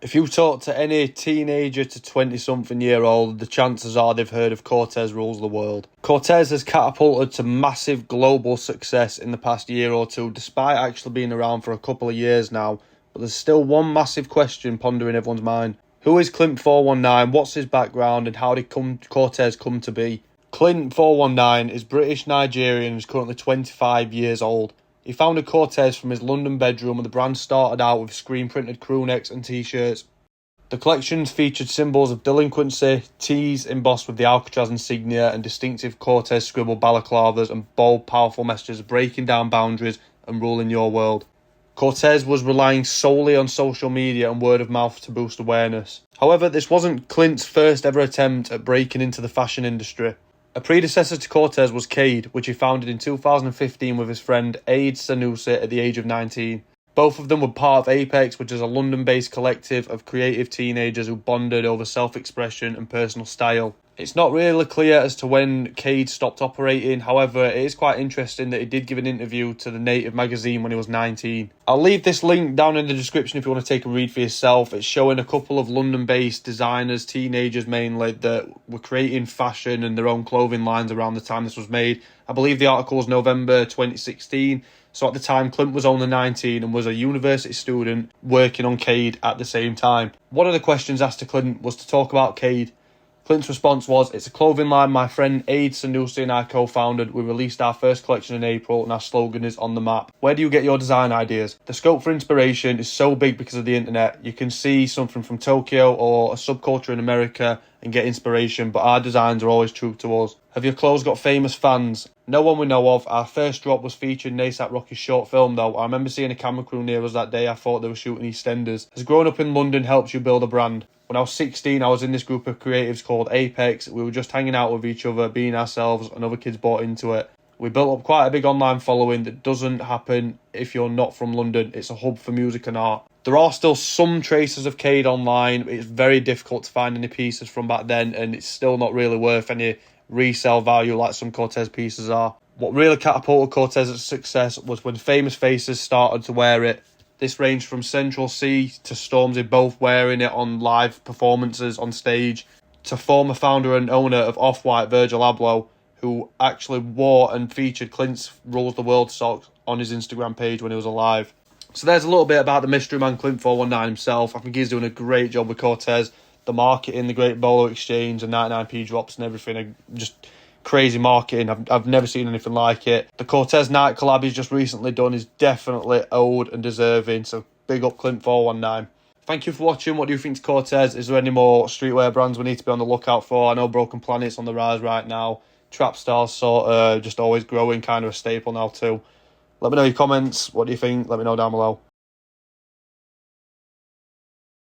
If you talk to any teenager to 20-something-year-old, the chances are they've heard of Corteiz Rules The World. Corteiz has catapulted to massive global success in the past year or two, despite actually being around for a couple of years now. But there's still one massive question pondering everyone's mind. Who is Clint419, what's his background, and how did Corteiz come to be? Clint419 is British Nigerian and is currently 25 years old. He founded Corteiz from his London bedroom, and the brand started out with screen-printed crew necks and t-shirts. The collections featured symbols of delinquency, tees embossed with the Alcatraz insignia, and distinctive Corteiz scribbled balaclavas and bold, powerful messages breaking down boundaries and ruling your world. Corteiz was relying solely on social media and word of mouth to boost awareness. However, this wasn't Clint's first ever attempt at breaking into the fashion industry. A predecessor to Corteiz was Cade, which he founded in 2015 with his friend Aid Sanusi at the age of 19. Both of them were part of Apex, which is a London-based collective of creative teenagers who bonded over self-expression and personal style. It's not really clear as to when Cade stopped operating, however, it is quite interesting that he did give an interview to the Native magazine when he was 19. I'll leave this link down in the description if you want to take a read for yourself. It's showing a couple of London-based designers, teenagers mainly, that were creating fashion and their own clothing lines around the time this was made. I believe the article was November 2016, so at the time Clint was only 19 and was a university student working on Cade at the same time. One of the questions asked to Clint was to talk about Cade. Clint's response was, "It's a clothing line my friend Aid Sanusi and I co-founded. We released our first collection in April and our slogan is on the map. Where do you get your design ideas? The scope for inspiration is so big because of the internet. You can see something from Tokyo or a subculture in America and get inspiration, but our designs are always true to us. Have your clothes got famous fans? No one we know of. Our first drop was featured in ASAP Rocky's short film though. I remember seeing a camera crew near us that day. I thought they were shooting EastEnders. Has growing up in London helps you build a brand? When I was 16, I was in this group of creatives called Apex. We were just hanging out with each other, being ourselves, and other kids bought into it. We built up quite a big online following that doesn't happen if you're not from London. It's a hub for music and art. There are still some traces of Cade online. It's very difficult to find any pieces from back then, and it's still not really worth any resale value like some Corteiz pieces are. What really catapulted Corteiz's success was when famous faces started to wear it. This ranged from Central C to Stormzy both wearing it on live performances on stage, to former founder and owner of Off-White, Virgil Abloh, who actually wore and featured Clint's Rules The World socks on his Instagram page when he was alive. So there's a little bit about the mystery man Clint419 himself. I think he's doing a great job with Corteiz. The marketing, the great bolo exchange, the 99p drops and everything are just crazy marketing. I've never seen anything like it. The Corteiz night collab he's just recently done is definitely owed and deserving, so big up Clint419. Thank you for watching. What do you think to Corteiz? Is there any more streetwear brands we need to be on the lookout for? I know Broken Planet's on the rise right now. Trap Star's sort of just always growing, kind of a staple now too. Let me know your comments. What do you think? Let me know down below.